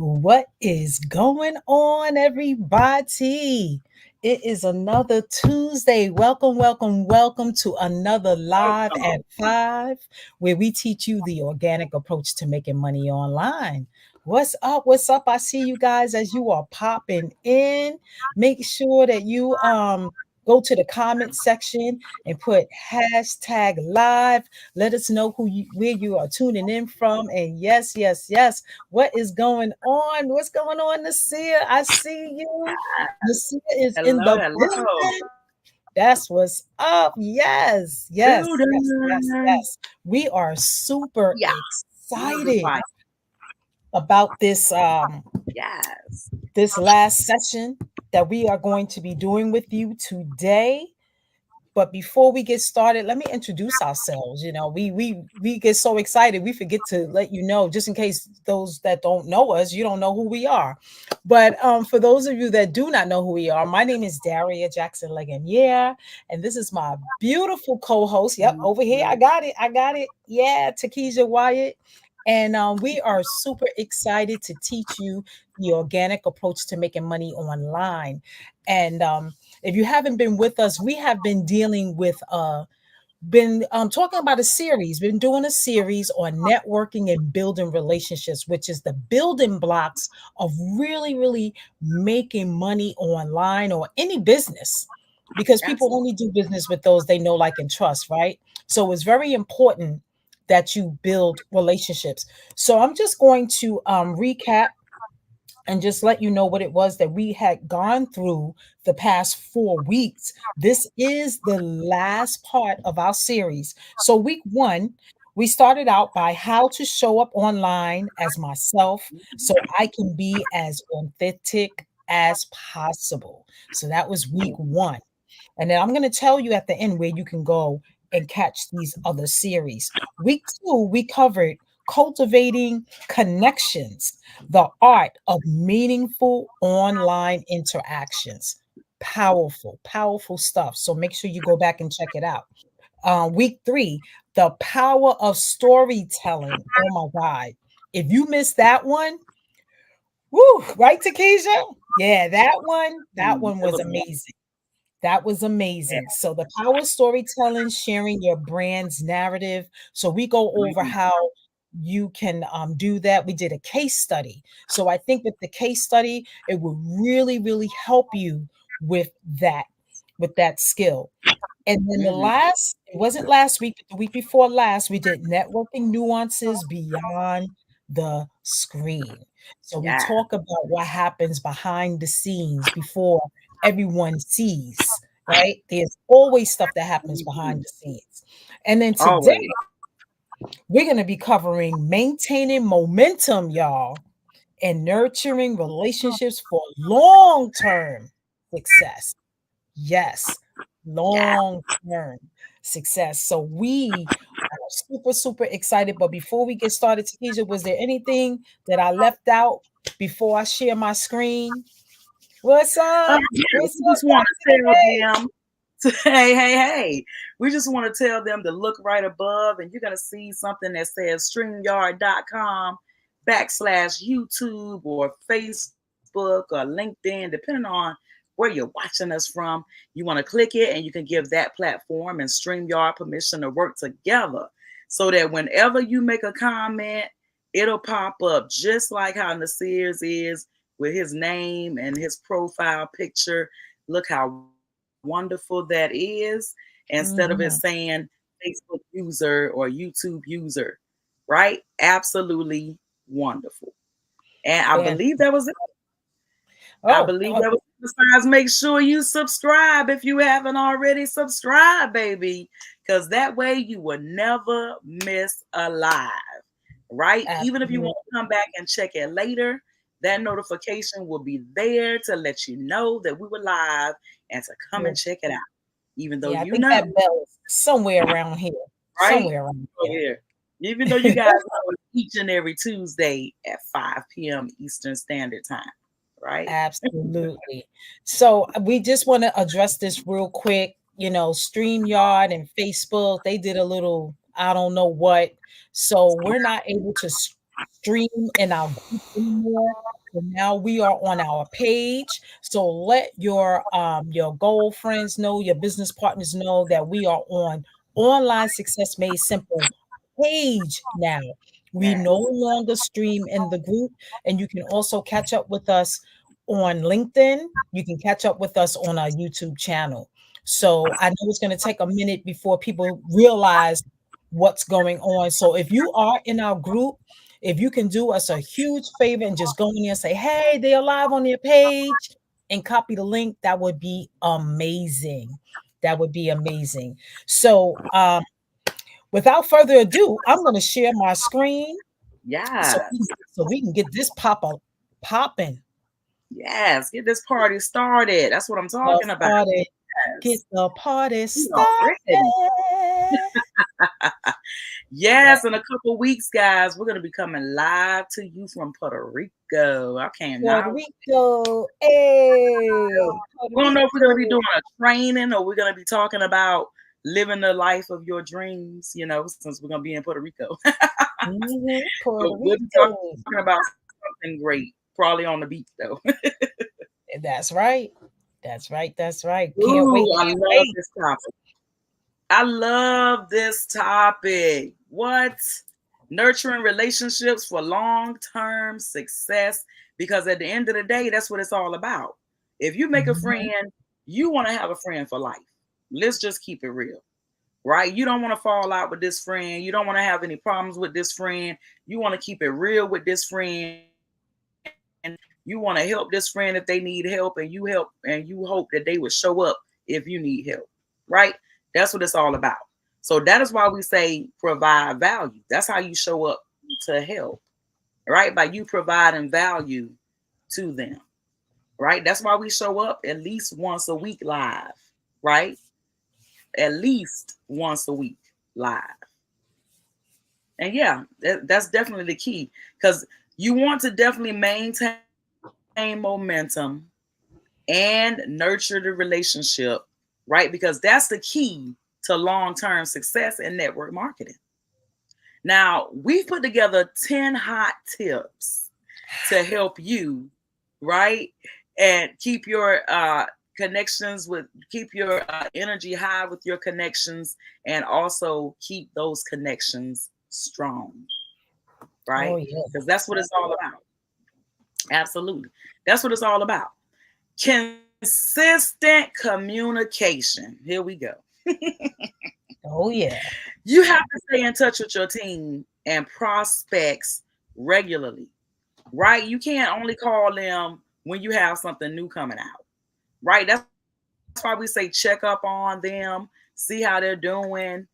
What is going on, everybody? It is another Tuesday. Welcome to another Live Welcome. at 5, where we teach you the organic approach to making money online. What's up? What's up? I see you guys as you are popping in. Make sure that you go to the comment section and put hashtag live. Let us know where you are tuning in from. And yes, what is going on? What's going on, Nasir? I see you. Nasir is in Hello, the hello. building. That's what's up. Building. We are super Yeah, music excited like about yes. this last session that we are going to be doing with you today. But before we get started, let me introduce ourselves. We get so excited we forget to let you know, just in case those that don't know us, you don't know who we are. But for those of you that do not know who we are, my name is Daria Jackson Leganier, and this is my beautiful co-host. Yep, over here, Mhm. I got it. Yeah, Takesha Wyatt. And we are super excited to teach you the organic approach to making money online. And if you haven't been with us, we have been dealing with been talking about a series, been doing a series on networking and building relationships, which is the building blocks of really making money online or any business, because people Absolutely. only do business with those they know, like, and trust, right? So it's very important that you build relationships. So I'm just going to recap and just let you know what it was that we had gone through the past 4 weeks. This is the last part of our series. So, week one, we started out by how to show up online as myself so I can be as authentic as possible. So, that was week one. And then I'm going to tell you at the end where you can go and catch these other series. Week two, we covered cultivating connections, the art of meaningful online interactions. Powerful stuff. So make sure you go back and check it out. Week three, the power of storytelling. Oh my God. If you missed that one, woo, right, Takesha? Yeah, that one It was was amazing. That was yeah. amazing. So the power of storytelling, sharing your brand's narrative. So we go over Mhm. how you can do that. We did a case study. So I think with the case study, it will really help you with that, with that skill. And then Mhm. it wasn't last week, but the week before last, we did networking nuances beyond the screen. So we Yeah. talk about what happens behind the scenes before everyone sees, right? There's always stuff that happens behind Mhm. the scenes. And then today, Always. we're going to be covering maintaining momentum, y'all, and nurturing relationships for long term success. Yes, Yeah. long term success. So we are super excited. But before we get started, Takesia, was there anything that I left out before I share my screen? What's up? Yeah, What's we up, just want to Dr. tell Renee? them hey. We just want to tell them to look right above and you're gonna see something that says StreamYard.com/YouTube or Facebook or LinkedIn, depending on where you're watching us from. You want to click it and you can give that platform and StreamYard permission to work together so that whenever you make a comment, it'll pop up just like how Nasir's is with his name and his profile picture. Look how wonderful that is instead of it Mhm. saying Facebook user or YouTube user, right? Absolutely wonderful. And I believe Fantastic. that was it. I Oh, believe that was it. Besides, make sure you subscribe if you haven't already subscribed, baby, because that way you will never miss a live, right? Even if you absolutely. want to come back and check it later, that notification will be there to let you know that we were live and to come and check it out. Even though Yeah, I you think know, that bell is somewhere around here. right? Somewhere around Oh, here. yeah. Even though you guys know it's each and every Tuesday at 5 p.m. Eastern Standard Time, right? Absolutely. So we just want to address this real quick. StreamYard and Facebook, they did a little, I don't know what. So we're not able to stream in our group anymore. So now we are on our page. So let your goal friends know, your business partners know that we are on Online Success Made Simple page now. We Yes. no longer stream in the group, and you can also catch up with us on LinkedIn. You can catch up with us on our YouTube channel. So I know it's going to take a minute before people realize what's going on. So if you are in our group, if you can do us a huge favor and just go in there and say, hey, they're live on their page, and copy the link, that would be amazing. That would be amazing. So without further ado, I'm going to share my screen so Yes. we can get this popping. Yes. Get this party started. That's what I'm talking about. Get Yes. the party We are ready. started. Yes, in a couple weeks, guys, we're gonna be coming live to you from Puerto Rico. I Puerto cannot. Rico. Hey, Puerto We don't know if we're gonna be Rico. doing a training or we're gonna be talking about living the life of your dreams. Since we're gonna be in Puerto Rico, Puerto so we'll be Rico. talking about something great. Probably on the beach though. That's right. That's right. That's right. Can't wait. Ooh, I Can't love wait. this topic. I love this topic. What? Nurturing relationships for long-term success. Because at the end of the day, that's what it's all about. If you make a Mhm. friend, you want to have a friend for life. Let's just keep it real, right? You don't want to fall out with this friend. You don't want to have any problems with this friend. You want to keep it real with this friend. And you want to help this friend if they need help, and you help and you hope that they would show up if you need help, right? That's what it's all about. So that is why we say provide value. That's how you show up to help, right? By you providing value to them, right? That's why we show up at least once a week live, right? At least once a week live. And yeah, that's definitely the key, because you want to definitely maintain momentum and nurture the relationship, right? Because that's the key to long-term success in network marketing. Now, we've put together 10 hot tips to help you, right? And keep your keep your energy high with your connections, and also keep those connections strong, Oh right? yeah. Because that's what it's all about. Absolutely. That's what it's all about. Consistent communication. Here we go. Oh yeah. You have to stay in touch with your team and prospects regularly, right? You can't only call them when you have something new coming out, right? That's why we say check up on them, see how they're doing.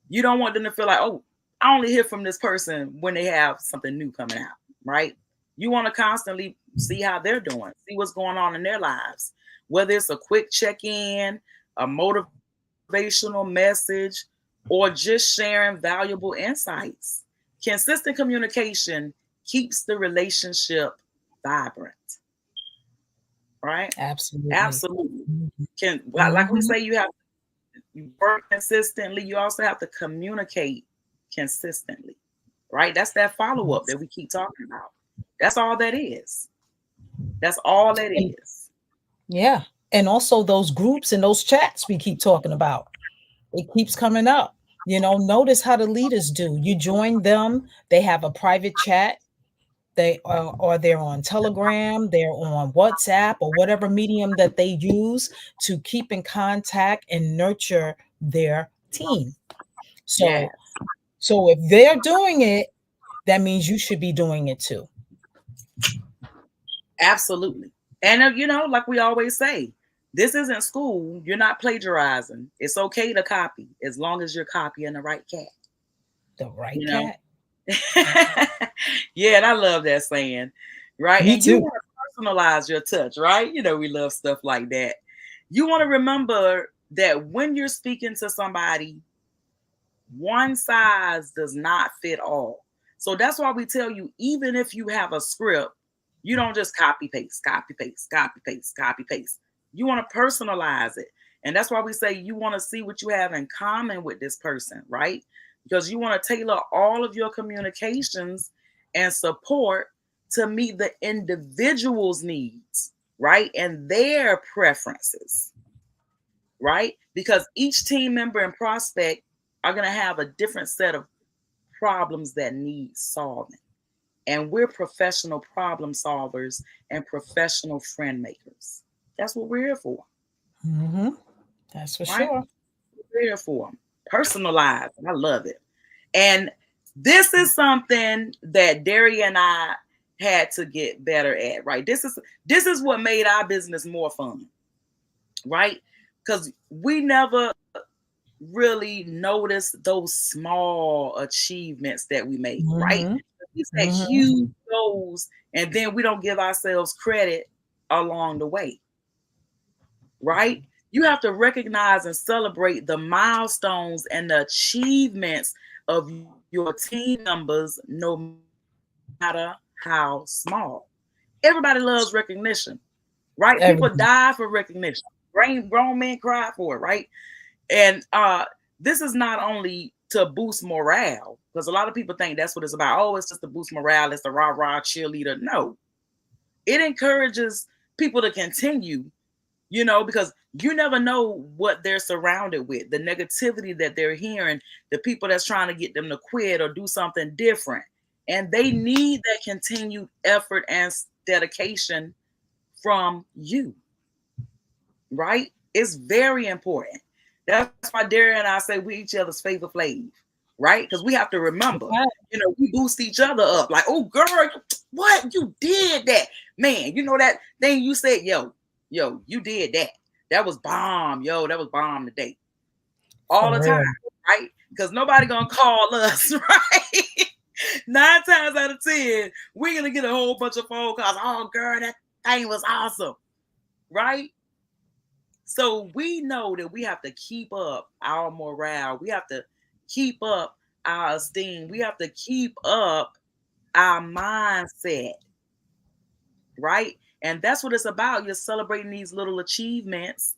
You don't want them to feel like, oh, I only hear from this person when they have something new coming out, right? You want to constantly see how they're doing, see what's going on in their lives, whether it's a quick check in, a motivational message, or just sharing valuable insights. Consistent communication keeps the relationship vibrant, right? Absolutely. Absolutely. Mhm. Like we Mhm. say, you work consistently. You also have to communicate consistently, right? That's that follow up Yes. that we keep talking about. That's all that is. That's all that And is. yeah. And also those groups and those chats we keep talking about. It keeps coming up. Notice how the leaders do. You join them, they have a private chat. They are, or they're on Telegram, they're on WhatsApp, or whatever medium that they use to keep in contact and nurture their team. Yeah, So if they're doing it, that means you should be doing it too. absolutely. And like we always say, this isn't school. You're not plagiarizing. It's okay to copy as long as you're copying the right cat. The right You know. cat. Yeah, and I love that saying, right? Me And you too. want to personalize your touch, right? We love stuff like that. You want to remember that when you're speaking to somebody, one size does not fit all. So that's why we tell you, even if you have a script, you don't just copy paste, copy paste, copy paste, copy paste. You want to personalize it. And that's why we say you want to see what you have in common with this person, right? Because you want to tailor all of your communications and support to meet the individual's needs, right? And their preferences, right? Because each team member and prospect are going to have a different set of problems that need solving. And we're professional problem solvers and professional friend makers. That's what we're here for, Mm-hmm. That's for right? sure. We're here for them. Personalized. I love it. And this is something that Derry and I had to get better at, right? This is what made our business more fun, right? Because we never really noticed those small achievements that we make, right? Mm-hmm. We set Mm-hmm. huge goals and then we don't give ourselves credit along the way, right? You have to recognize and celebrate the milestones and the achievements of your team members, no matter how small. Everybody loves recognition, right? People Everything. die for recognition. Grown men cry for it, right? And this is not only to boost morale, because a lot of people think that's what it's about. Oh, it's just to boost morale. It's the rah-rah cheerleader. No, it encourages people to continue, because you never know what they're surrounded with, the negativity that they're hearing, the people that's trying to get them to quit or do something different. And they need that continued effort and dedication from you, right? It's very important. That's why Derry and I say we each other's favorite Flav, right? Because we have to remember, we boost each other up. Like, oh, girl, what? You did that. Man, you know that thing you said, yo, you did that. That was bomb, yo. That was bomb today. All For the time, real. right? Because nobody gonna call us, right? 9 times out of 10, we're gonna get a whole bunch of phone calls. Oh, girl, that thing was awesome, right? So we know that we have to keep up our morale. We have to keep up our esteem. We have to keep up our mindset, right? And that's what it's about. You're celebrating these little achievements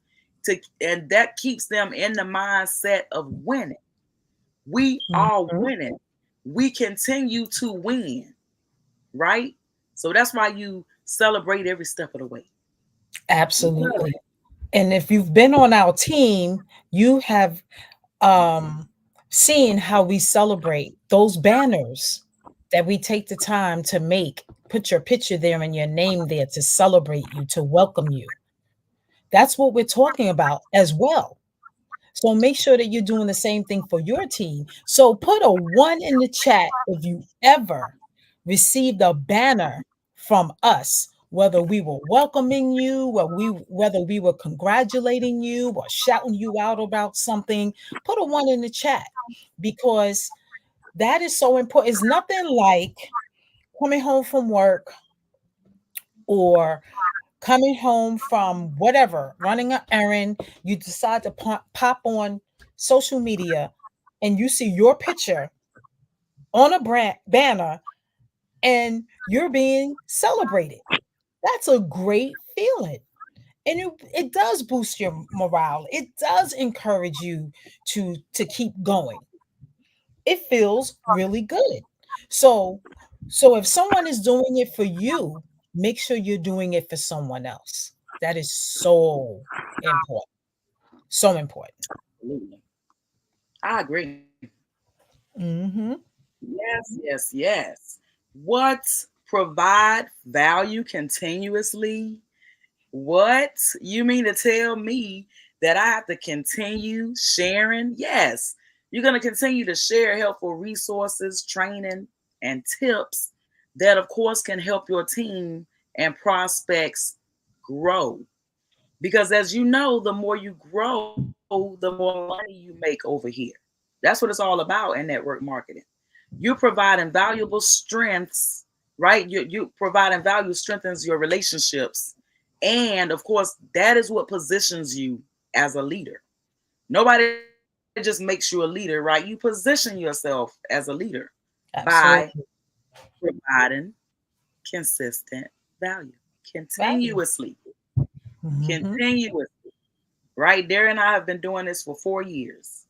and that keeps them in the mindset of winning. We are Mm-hmm. winning. We continue to win, right? So that's why you celebrate every step of the way. Absolutely. And if you've been on our team, you have um, seen how we celebrate those banners that we take the time to make. Put your picture there and your name there to celebrate you, to welcome you. That's what we're talking about as well. So make sure that you're doing the same thing for your team. So put a 1 in the chat if you ever received a banner from us, whether we were welcoming you, whether we were congratulating you or shouting you out about something. Put a 1 in the chat because that is so important. It's nothing like coming home from work or coming home from whatever, running an errand, you decide to pop on social media and you see your picture on a banner and you're being celebrated. That's a great feeling. And it does boost your morale. It does encourage you to keep going. It feels really good. So so if someone is doing it for you, make sure you're doing it for someone else. That is so important. So important. Absolutely. I agree. Mhm. Yes, yes, yes. What provide value continuously? What you mean to tell me that I have to continue sharing? Yes, you're going to continue to share helpful resources, training, and tips that, of course, can help your team and prospects grow. Because as you know, the more you grow, the more money you make over here. That's what it's all about in network marketing. You're providing valuable strengths, right? You providing value strengthens your relationships. And of course, that is what positions you as a leader. Nobody just makes you a leader, right? You position yourself as a leader by Absolutely. providing consistent value Value. continuously. Mhm. Continuously. Right? Derry and I have been doing this for 4 years,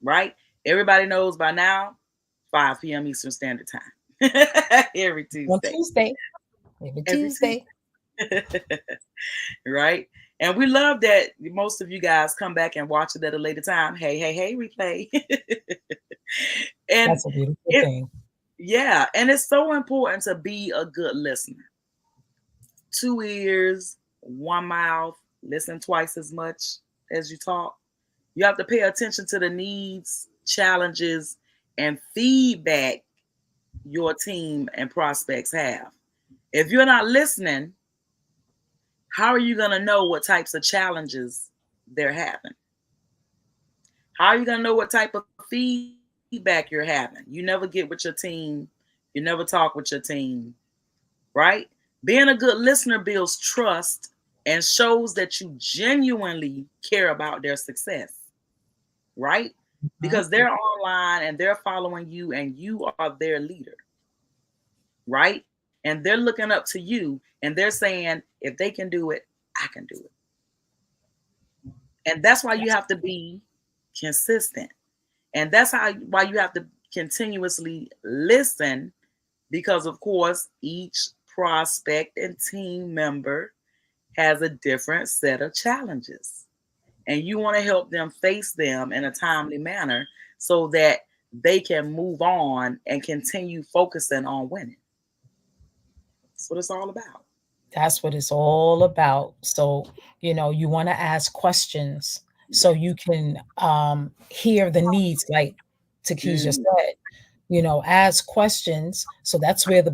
right? Everybody knows by now, 5 p.m. Eastern Standard Time. Every On Tuesday. Tuesday. Every Every Tuesday. Tuesday. Right? And we love that most of you guys come back and watch it at a later time. Hey, hey, hey, replay. And That's a beautiful it, thing. yeah, and it's so important to be a good listener. 2 ears, one mouth, listen twice as much as you talk. You have to pay attention to the needs, challenges, and feedback your team and prospects have. If you're not listening, how are you going to know what types of challenges they're having? How are you going to know what type of feedback you're having? You never get with your team. You never talk with your team, right? Being a good listener builds trust and shows that you genuinely care about their success, right? Mhm. Because they're online and they're following you and you are their leader, right? And they're looking up to you and they're saying, if they can do it, I can do it. And that's why you have to be consistent. And that's why you have to continuously listen, because of course each prospect and team member has a different set of challenges. And you want to help them face them in a timely manner so that they can move on and continue focusing on winning. That's what it's all about. That's what it's all about. So, you want to ask questions so Yeah. you can hear the needs, like Takesha Mm, said. Ask questions. So that's where the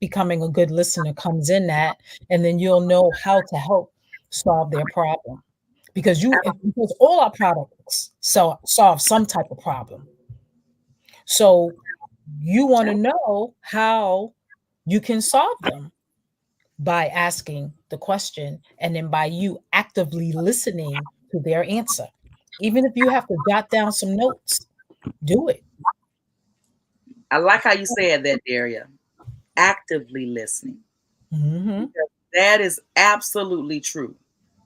becoming a good listener comes in at, and then you'll know how to help solve their problem. Because all our products solve some type of problem. So you want to know how you can solve them by asking the question and then by you actively listening to their answer. Even if you have to jot down some notes, do it. I like how you said that, Daria. Actively listening. Hmm. That is absolutely true.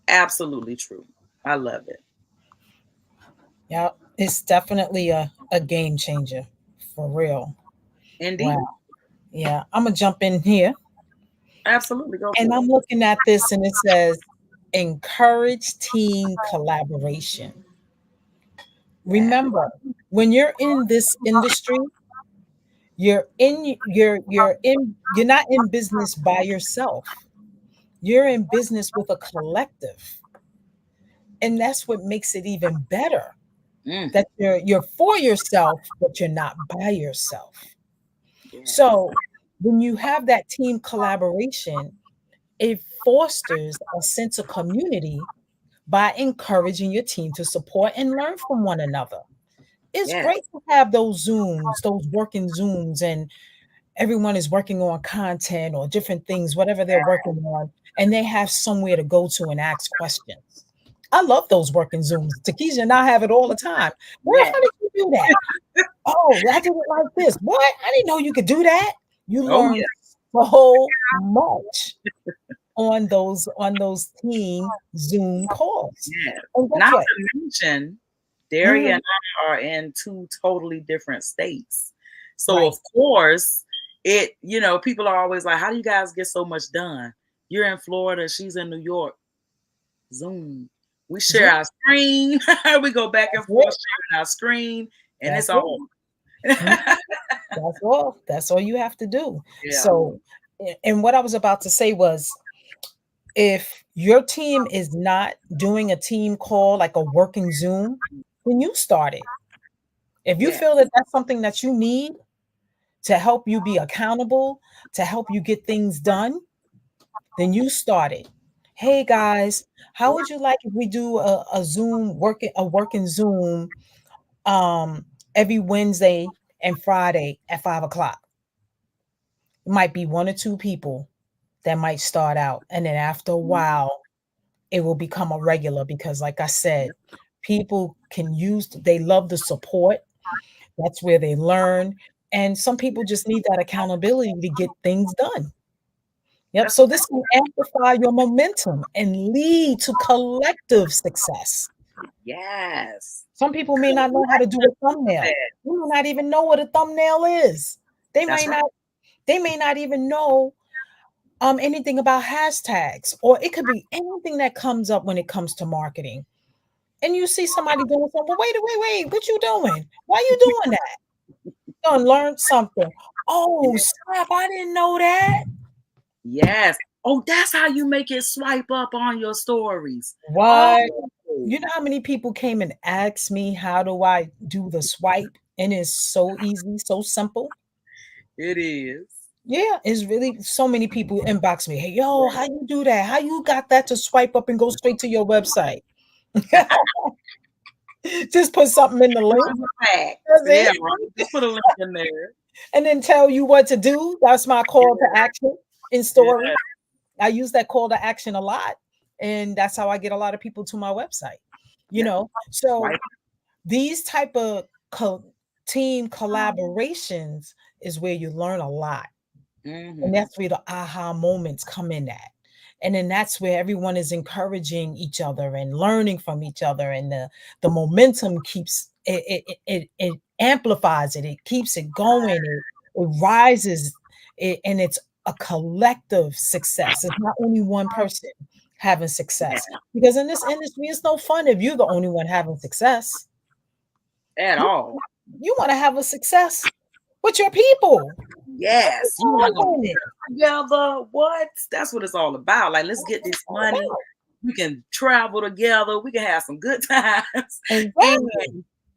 Absolutely true. I love it. Yeah, it's definitely a game changer for real. Wow. Indeed. Yeah, I'm gonna jump in here Absolutely. Go and for I'm it. looking at this and it says encourage team collaboration. Yeah. Remember, when you're in this industry, you're not in business by yourself. You're in business with a collective. And that's what makes it even better. Mm, That you're for yourself, but you're not by yourself. yes. So when you have that team collaboration, it fosters a sense of community by encouraging your team to support and learn from one another. It's Yes. great to have those Zooms, those working Zooms, and everyone is working on content or different things, whatever they're working on, and they have somewhere to go to and ask questions. I love those working Zooms. Takesha and I have it all the time. Where, Yes. how did you do that? Oh, I did it like this. What? I didn't know you could do that. You Oh learn yeah. so much on those team Zoom calls. Yes. And guess Not what? to mention, Daria Mhm. and I are in two totally different states. So of Right. course, people are always like, how do you guys get so much done? You're in Florida, she's in New York. Zoom. We share Zoom. our screen. We go back and That's forth it. sharing our screen, and it's That's on. it. Mhm. That's all. That's all you have to do. Yeah. So, and what I was about to say was if your team is not doing a team call like a working Zoom, then you start it. If you Yeah. feel that that's something that you need to help you be accountable, to help you get things done, then you start it. Hey guys, how would you like if we do a Zoom working Zoom every Wednesday and Friday at 5 o'clock? It might be one or two people that might start out, and then after a while, it will become a regular because, like I said, people they love the support. That's where they learn. And some people just need that accountability to get things done. Yep. That's So this can amplify your momentum and lead to collective success. yes. Some people may not know how to do a thumbnail. That. They may not even know what a thumbnail is. They That's might right. not. They may not even know anything about hashtags, or it could be anything that comes up when it comes to marketing. And you see somebody doing something, well, wait, what you doing? Why you doing that? You gonna learn something. Oh, snap, I didn't know that. Yes. Oh, that's how you make it swipe up on your stories. What? Oh, You know how many people came and asked me, how do I do the swipe? And it's so easy, so simple. it is. Yeah, it's really so many people inbox me. Hey, yo, how you do that? How you got that to swipe up and go straight to your website? Just put something in the link. That's Yeah, it. right. Just put a link in there. And then tell you what to do. That's my call to action in story. Yeah. I use that call to action a lot. And that's how I get a lot of people to my website. You know, so Right. these type of team collaborations is where you learn a lot. And that's where the aha moments come in at. And then that's where everyone is encouraging each other and learning from each other. And the momentum keeps it amplifies it. It keeps it going. It rises and it's a collective success. It's not only one person having success. Because in this industry, it's no fun if you're the only one having success. At all. You want to have a success with your people. Yes. You want to go together. What? That's what it's all about. Like, let's get this money. We can travel together. We can have some good times and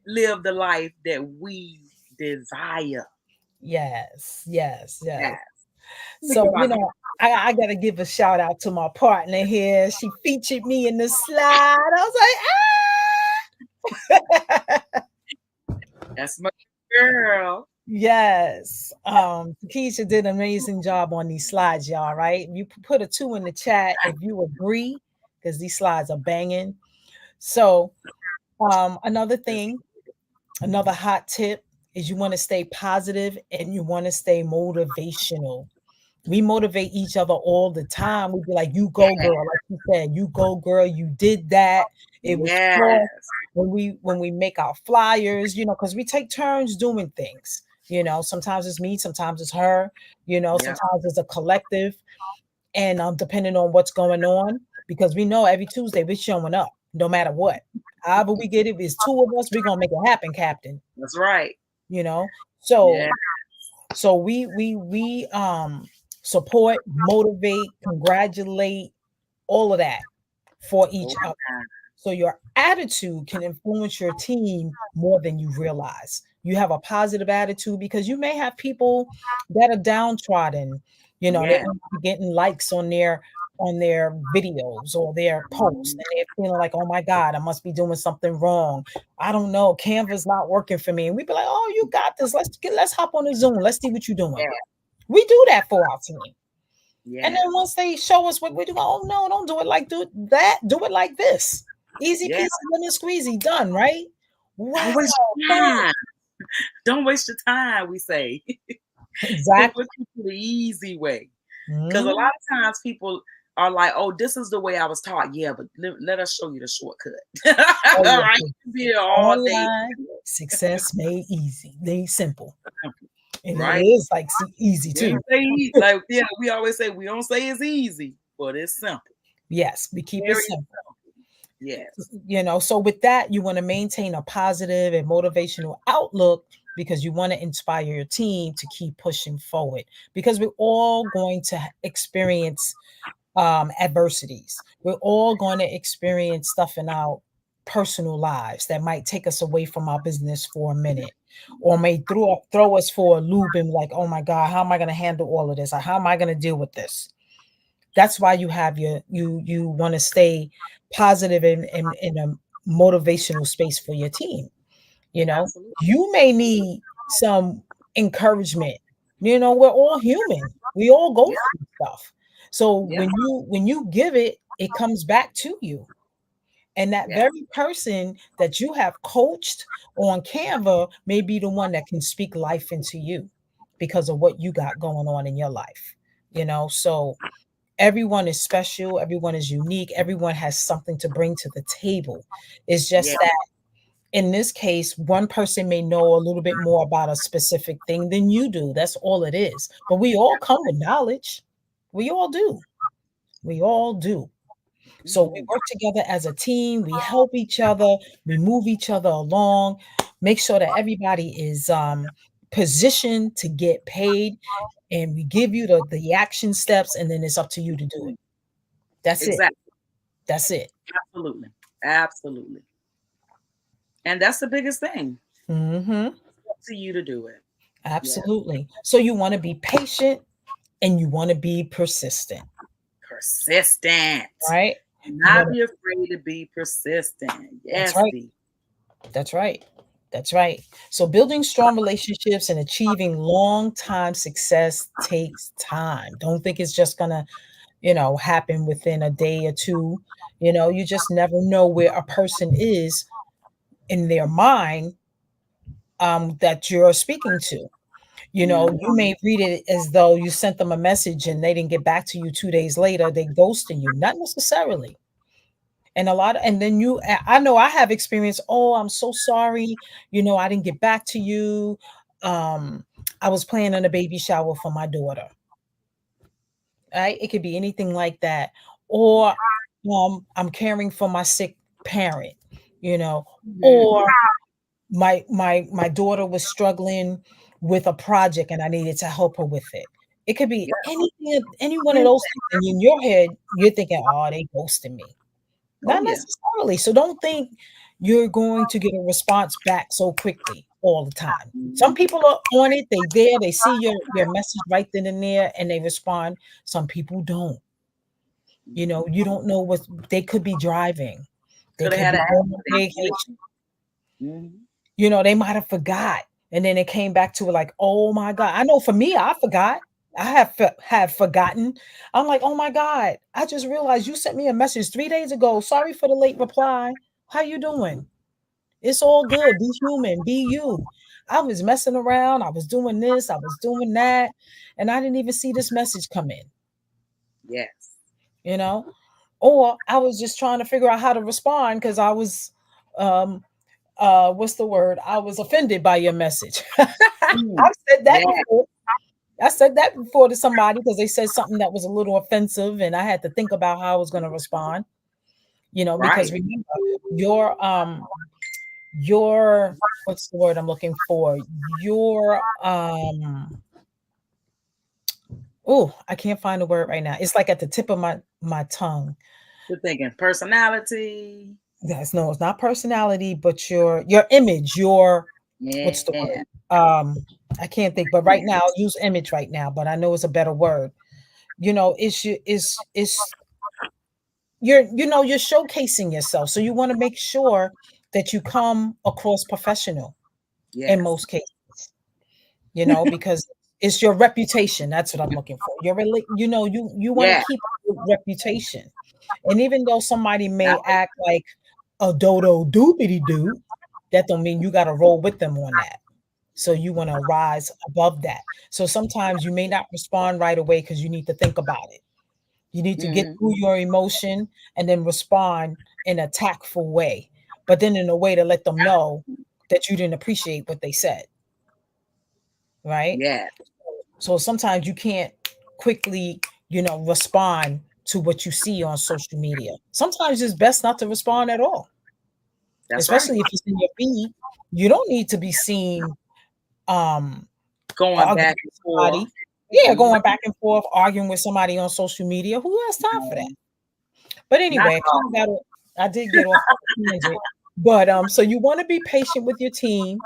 live the life that we desire. Yes. So, you know, I got to give a shout out to my partner here. She featured me in the slide. I was like, that's my girl. Yes. Keisha did an amazing job on these slides, y'all, right? You put a 2 in the chat if you agree, because these slides are banging. So, another thing, another hot tip is you want to stay positive and you want to stay motivational. We motivate each other all the time. We'd be like, you go, girl. Like you said, you go, girl. You did that. It was cool. When we make our flyers, you know, because we take turns doing things. You know, sometimes it's me, sometimes it's her, you know, sometimes it's a collective. And depending on what's going on, because we know every Tuesday we're showing up no matter what. However we get it, if it's 2 of us, we're gonna make it happen, Captain. That's right. You know, so so we support, motivate, congratulate, all of that for each other. So your attitude can influence your team more than you realize. You have a positive attitude because you may have people that are downtrodden, you know, they're getting likes on their videos or their posts, and they're feeling like, oh my God, I must be doing something wrong. I don't know, Canva's not working for me. And we'd be like, oh, you got this. Let's hop on a Zoom. Let's see what you're doing. We do that for our team. And then once they show us what we do, oh no, don't do it like that. Do it like this. Easy peasy, lemon squeezy, done, right? Wow. Don't waste your time, we say. Exactly. The easy way. Because a lot of times people are like, oh, this is the way I was taught. Yeah, but let us show you the shortcut. All right. Be all day. Success made easy. Made simple. And it is like easy too. Like, we always say we don't say it's easy, but it's simple. Yes, we keep it simple. Yes. You know, so with that, you want to maintain a positive and motivational outlook because you want to inspire your team to keep pushing forward, because we're all going to experience adversities. We're all going to experience stuff in our personal lives that might take us away from our business for a minute, or may throw us for a loop and like, oh my God, how am I going to handle all of this? Or how am I going to deal with this? That's why you have you want to stay positive in a motivational space for your team. You know, you may need some encouragement. You know, we're all human. We all go through stuff. So when you give it, it comes back to you. And that very person that you have coached on Canva may be the one that can speak life into you because of what you got going on in your life. You know, so everyone is special, everyone is unique, everyone has something to bring to the table. It's just that in this case, one person may know a little bit more about a specific thing than you do. That's all it is. But we all come with knowledge. We all do. We all do. So we Mhm. work together as a team, we help each other, we move each other along, make sure that everybody is positioned to get paid, and we give you the action steps, and then it's up to you to do it. That's it. Exactly. That's it. Absolutely. Absolutely. And that's the biggest thing. Mhm. It's up to you to do it. Yeah. Absolutely. So you want to be patient and you want to be persistent, Persistent. right? You Not want to, be afraid to be persistent. that's Yes, right. D. That's right. That's right. So building strong relationships and achieving long-time success takes time. Don't think it's just gonna, happen within a day or two. You just never know where a person is in their mind that you're speaking to. You Mhm. may read it as though you sent them a message and they didn't get back to you 2 days later, they ghosting you. Not necessarily. And then I know I have experience. Oh, I'm so sorry. I didn't get back to you. Um, I was planning a baby shower for my daughter. Right? It could be anything like that. Or I'm caring for my sick parent, you know, Mhm. or my daughter was struggling with a project and I needed to help her with it. It could be Yeah. anything, any one of those things. And in your head, you're thinking, oh, they ghosted me. Oh Not yeah. necessarily. So don't think you're going to get a response back so quickly all the time. Some Mhm. people are on it, they see your message right then and there and they respond. Some people don't. You don't know what they could be driving. They Could have could had be an going on accident. vacation. Mhm. They might have forgot. And then it came back to it like, oh my God. I know for me, I forgot. I have forgotten. I'm like, oh my God, I just realized you sent me a message 3 days ago. Sorry for the late reply. How you doing? It's all good. Be human. Be you. I was messing around. I was doing this. I was doing that. And I didn't even see this message come in, Yes. you know? Or I was just trying to figure out how to respond because I was um what's the word? I was offended by your message. Mm. I've said that Yeah. before. I said that before to somebody because they said something that was a little offensive and I had to think about how I was going to respond, because Right. remember your what's the word I'm looking for? Your oh, I can't find the word right now. It's like at the tip of my tongue. You're thinking personality. Yes, no, it's not personality, but your image, your what's the Yeah. word? I can't think, but right now, I'll use image right now, but I know it's a better word. It's you're showcasing yourself. So you want to make sure that you come across professional in Yes. most cases, because it's your reputation. That's what I'm looking for. You want to Yeah. keep a good reputation. And even though somebody That may act like a dodo doobity doo, that don't mean you got to roll with them on that. So you want to rise above that. So sometimes you may not respond right away because you need to think about it. You need to get mhm. through your emotion and then respond in a tactful way, but then in a way to let them know that you didn't appreciate what they said, right? Yeah. So sometimes you can't quickly, respond to what you see on social media. Sometimes it's best not to respond at all, That's right. especially if it's in your feed. You don't need to be seen um Going arguing back and with forth. somebody. Yeah, Mhm. going back and forth, arguing with somebody on social media. Who has time for that? Mhm. But Not anyway, at all. I did get off the tangent. But so you want to be patient with your team.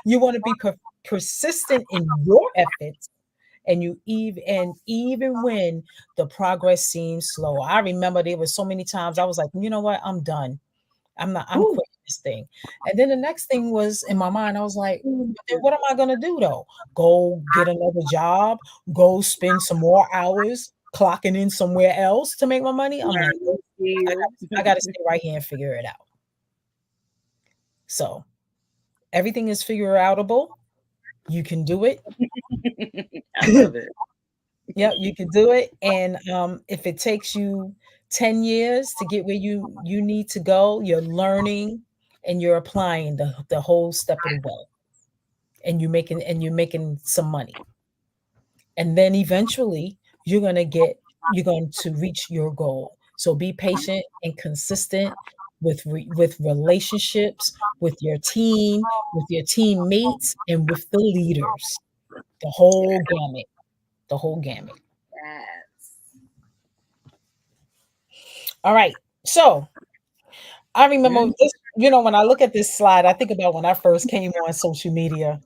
You want to be persistent in your efforts, and even when the progress seems slow. I remember there was so many times I was like, you know what, I'm done. I'm Ooh. quitting this thing. And then the next thing was in my mind, I was like, Mhm. but then what am I gonna do though? Go get another job, go spend some more hours clocking in somewhere else to make my money? I'm like, Learn new skills. I gotta stay right here and figure it out. So everything is figure outable. You can do it. I love it. Yeah, you can do it. And if it takes you 10 years to get where you need to go, you're learning and you're applying the whole step of the way, and you're making some money. And then eventually you're going to reach your goal. So be patient and consistent with relationships, with your teammates, and with the leaders. The whole gamut. The whole gamut. Yes. All right. So I remember Mhm. this, when I look at this slide, I think about when I first came on social media.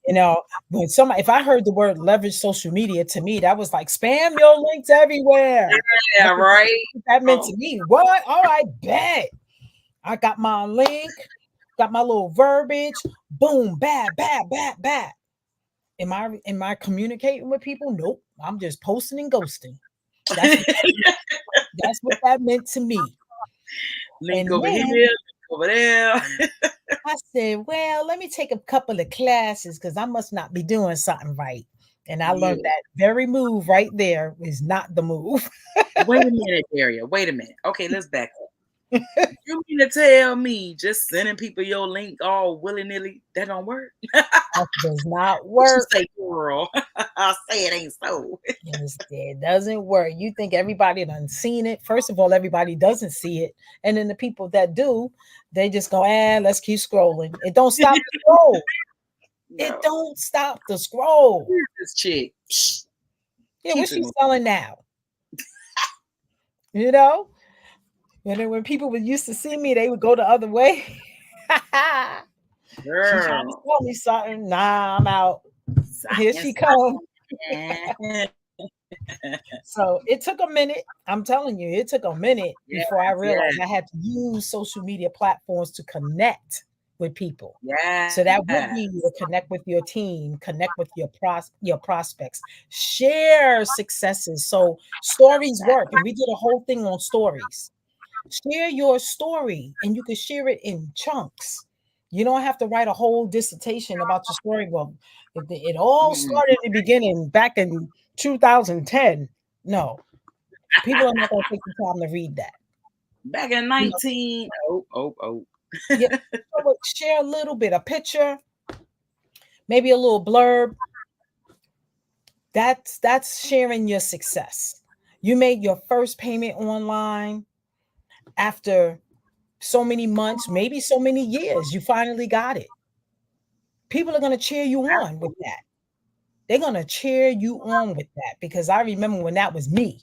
When somebody, if I heard the word leverage social media, to me, that was like spam your links everywhere. Yeah, That's right. what that meant Oh, to me. What? All right, bet. I got my link, got my little verbiage. Boom, bad, bad, bad, bad. Am I communicating with people? Nope. I'm just posting and ghosting. That's what that's what that meant to me. link And over here, then link over there. I said, well, let me take a couple of classes because I must not be doing something right. And I Yeah. learned that very move right there is not the move. Wait a minute, Daria. Wait a minute. Okay, let's back up. You mean to tell me just sending people your link all willy nilly that don't work? That does not What you work. say, girl? I say it ain't so. Yes, it doesn't work. You think everybody done seen it. First of all, everybody doesn't see it. And then the people that do, they just go, let's keep scrolling. It don't stop the scroll. It No. don't stop the scroll. Who's this chick? Psh, Yeah, keep what's it she moving. selling now? You know? And then when people would used to see me, they would go the other way. She trying to Girl. sell me something. Nah, I'm out. Here she Science. come. Yeah. So it took a minute. I'm telling you, it took a minute Yes, before I yes, realized I had to use social media platforms to connect with people. So that would yes. be to connect with your team, connect with your prospects, share successes. So stories work, and we did a whole thing on stories. Share your story, and you can share it in chunks. You don't have to write a whole dissertation about your story. Well, it all Mm-mm. started in the beginning back in 2010. No, people are not going to take the time to read that. Back in You know, 19. Oh. yeah, so share a little bit, a picture, maybe a little blurb. That's sharing your success. You made your first payment online after so many months, maybe so many years. You finally got it. People are going to cheer you on with that. They're going to cheer you on with that because I remember when that was me.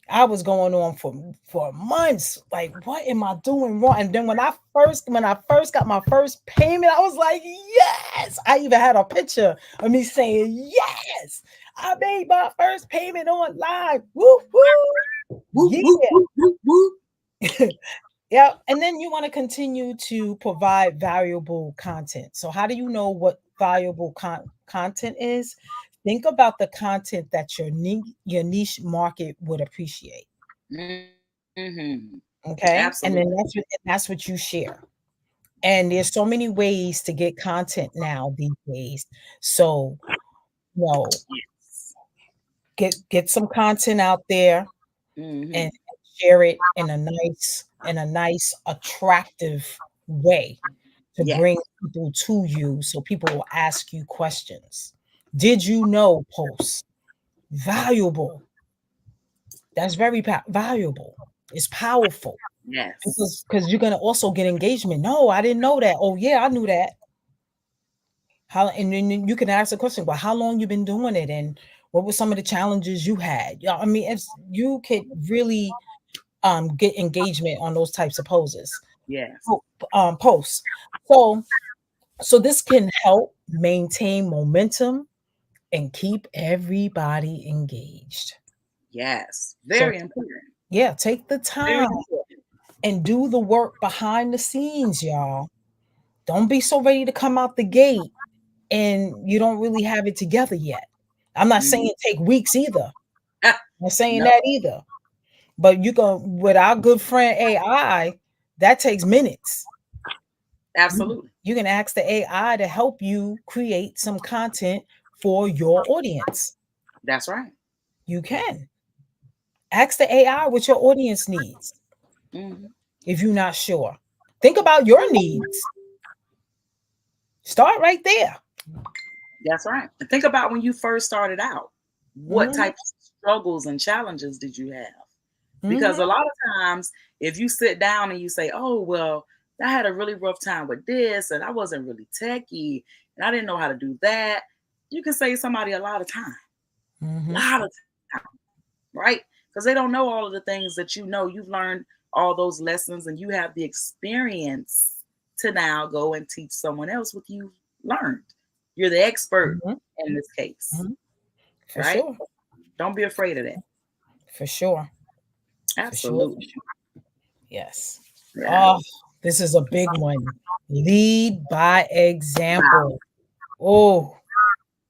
I was going on for months. Like, what am I doing wrong? And then when I first got my first payment, I was like, yes. I even had a picture of me saying, yes, I made my first payment online. Woo woo. Whoop, Yeah. whoop, whoop, whoop, whoop. Yeah. And then you want to continue to provide valuable content. So how do you know what valuable content is? Think about the content that your niche market would appreciate. Mm-hmm. Okay. And then Absolutely. that's what you share. And there's so many ways to get content now these days. So, you know, Yes. get some content out there Mm-hmm. and share it in a nice, attractive way to Yes. bring people to you so people will ask you questions. Did you know posts? Valuable. That's very valuable. It's powerful. Yes. Because you're gonna also get engagement. No, I didn't know that. Oh yeah, I knew that. How and then you can ask a question, well, how long you been doing it and what were some of the challenges you had? Yeah, I mean, if you could really get engagement on those types of Yes. posts. So this can help maintain momentum and keep everybody engaged. Yes. So Very important. yeah, take the Very time important. and do the work behind the scenes, y'all. Don't be so ready to come out the gate and you don't really have it together yet. I'm not Mm-hmm. saying take weeks either. I'm not saying No, that either. But you can, with our good friend AI, that takes minutes. absolutely. You can ask the AI to help you create some content for your audience. That's right. You can ask the AI what your audience needs Mm-hmm. if you're not sure. Think about your needs. Start right there. That's right. And think about when you first started out. What Mhm, types of struggles and challenges did you have? Because mhm, a lot of times, if you sit down and you say, "Oh, well, I had a really rough time with this, and I wasn't really techie, and I didn't know how to do that," you can save somebody a lot of time, mhm. lot of time, right? Because they don't know all of the things that you know. You've learned all those lessons, and you have the experience to now go and teach someone else what you've learned. You're the expert Mhm, in this case, mhm. For right? sure. Don't be afraid of that. For sure. For sure. For Absolutely. sure. Yes. Yeah. Oh, this is a big one. Lead by example. Oh,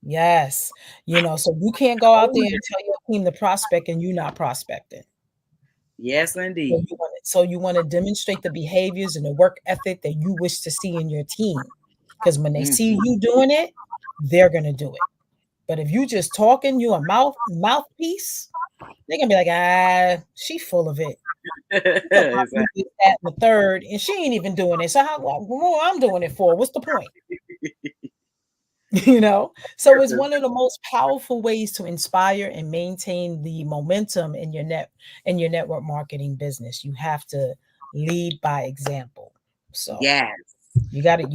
yes. So you can't go out Oh, there yeah. and tell your team to prospect and you're not prospecting. Yes, So indeed. you want to demonstrate the behaviors and the work ethic that you wish to see in your team. Because when they see Mhm. you doing it, they're gonna do it. But if you just talking, you a mouthpiece, they're gonna be like, she full of it. She talking about Exactly. me this, that, and the third, and she ain't even doing it. So what I'm doing it for? What's the point? So it's one of the most powerful ways to inspire and maintain the momentum in your network marketing business. You have to lead by example. So Yes, you gotta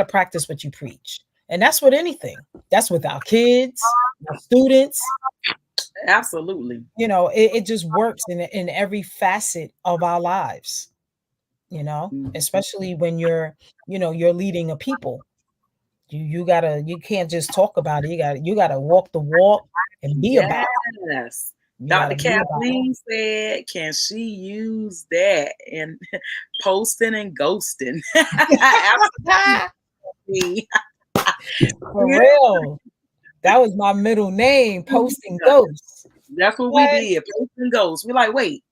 practice what you preach. And that's with anything. That's with our kids, our students. absolutely. It just works in every facet of our lives, Mhm. especially when you're leading a people. You can't just talk about it. You gotta walk the walk and be about Yes. it. You Dr. gotta be about Kathleen said, can she use that in posting and ghosting? it. Absolutely. For real. That was my middle name, Posting Ghosts. That's what we What? did. Post and ghost. We're like, wait,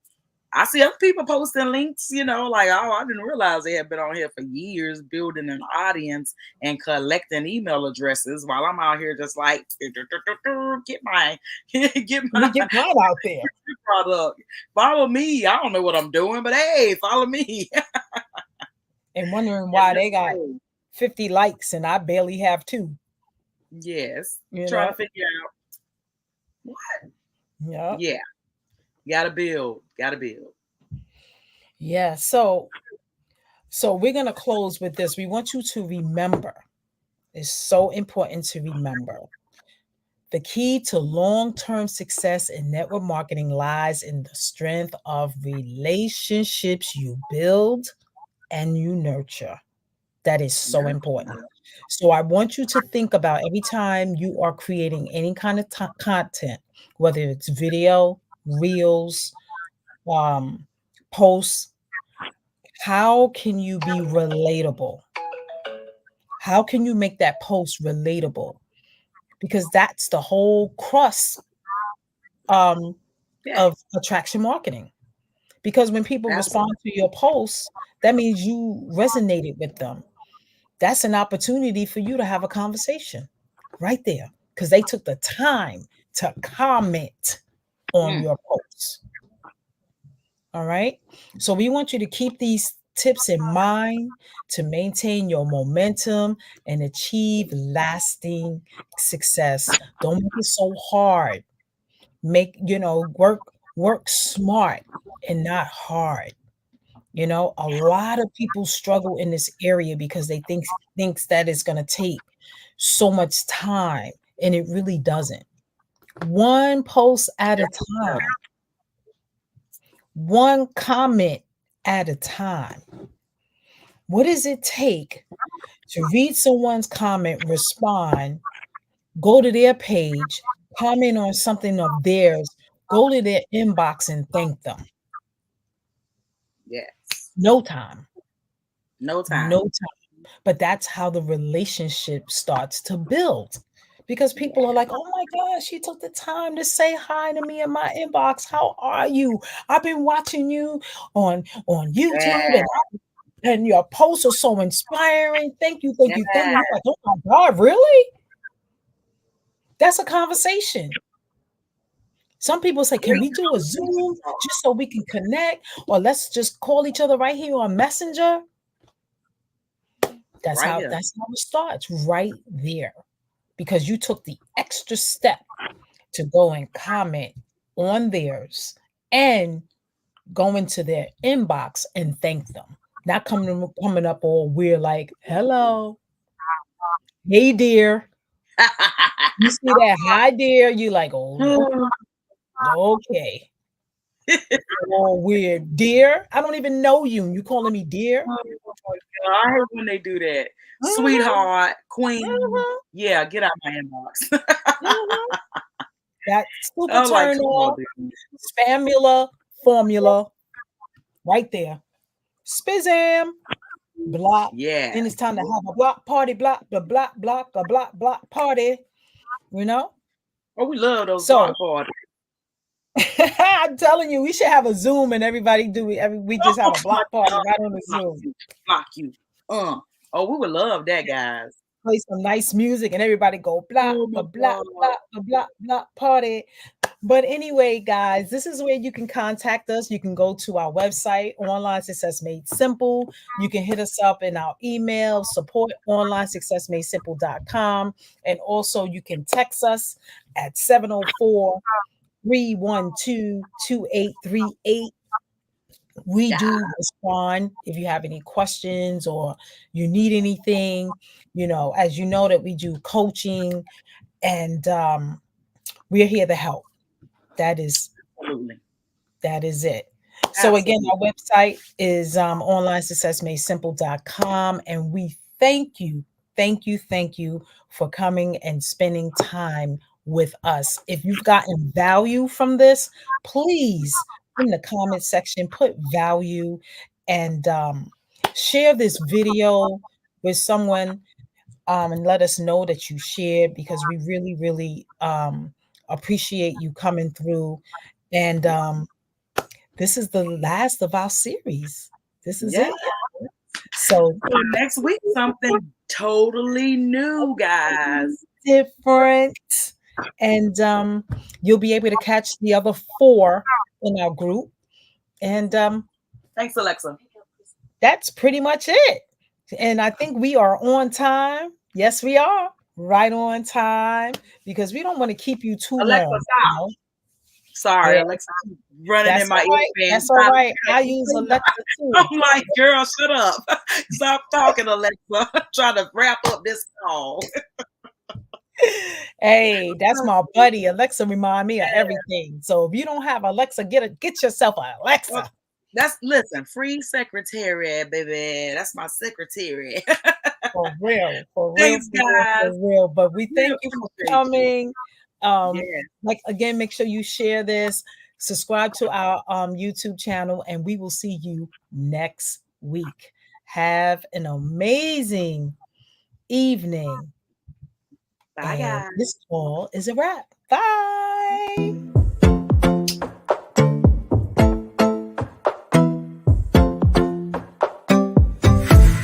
I see other people posting links, like, oh, I didn't realize they had been on here for years building an audience and collecting email addresses while I'm out here just like get my get Let me my get mine out there. product. Follow me. I don't know what I'm doing, but hey, follow me. And wondering And why that's they got cool. 50 likes and I barely have two, Yes. you Trying to know? figure out what? Yeah. Yeah. Gotta build. Gotta build. Yeah. So we're gonna close with this. We want you to remember. It's so important to remember. The key to long-term success in network marketing lies in the strength of relationships you build and you nurture. That is so important. So I want you to think about every time you are creating any kind of content, whether it's video, reels, um, posts, how can you be relatable? How can you make that post relatable? Because that's the whole crust um, Yeah. of attraction marketing. Because when people respond Absolutely. to your posts, that means you resonated with them. That's an opportunity for you to have a conversation right there because they took the time to comment on Mm. your posts. All right. So we want you to keep these tips in mind to maintain your momentum and achieve lasting success. Don't make it so hard. Work smart and not hard. A lot of people struggle in this area because they thinks that it's going to take so much time and it really doesn't. One post at a time, one comment at a time. What does it take to read someone's comment, respond, go to their page, comment on something of theirs, go to their inbox and thank them? Yes. No time. No No time. time. But that's how the relationship starts to build. Because people are Yeah. like, "Oh my gosh, she took the time to say hi to me in my inbox. How are you? I've been watching you on YouTube Yeah. and your posts are so inspiring. Thank you, thank you, thank you." Yeah. You're like, "Oh my God, really?" That's a conversation. Some people say, can we do a Zoom just so we can connect? Or let's just call each other right here on Messenger. That's Right how here. it starts, right there. Because you took the extra step to go and comment on theirs and go into their inbox and thank them. Not coming up all weird like, hello, hey dear. You see that hi dear, you like, oh, okay. All weird. Dear, I don't even know you. You calling me dear? Oh my God, I hate when they do that. Mhm. Sweetheart, queen. Mhm. Yeah, get out my inbox. Mhm. That super I'm like, turn come on, off, dude. spamula, formula, right there. Spizam, block. Yeah. Then it's time to have a block party, block, a block party, you know? Oh, we love those So block parties. I'm telling you, we should have a Zoom and everybody do it. We just have a block party right on the Zoom. Block you. Oh, we would love that, guys. Play some nice music and everybody go block, Oh my block, God. block party. But anyway, guys, this is where you can contact us. You can go to our website, Online Success Made Simple. You can hit us up in our email, support@onlinesuccessmadesimple.com. And also you can text us at 704-312-2838. We do respond if you have any questions or you need anything. As you know that we do coaching and we're here to help. That is Absolutely. it. So again, our website is onlinesuccessmadesimple.com, and we thank you for coming and spending time with us. If you've gotten value from this, please in the comment section put value and share this video with someone and let us know that you shared, because we really, really appreciate you coming through. And this is the last of our series. This is it. So next week, something totally new, guys. Different. And you'll be able to catch the other 4 in our group. And thanks, Alexa. That's pretty much it. And I think we are on time. Yes, we are. Right on time, because we don't want to keep you too Alexa, long. stop. Sorry, Yeah. Alexa, running That's in my all right. ear. That's all right. I use Alexa too. I'm like, girl, shut up. Stop talking, Alexa. I'm trying to wrap up this call. Hey, that's my buddy. Alexa remind me of everything. So if you don't have Alexa, get yourself an Alexa. Listen, free secretary, baby. That's my secretary. For real. Thanks, guys. For real. But we thank you for coming. Yeah. Again, make sure you share this, subscribe to our YouTube channel, and we will see you next week. Have an amazing evening. Bye, guys. This call is a wrap. Bye.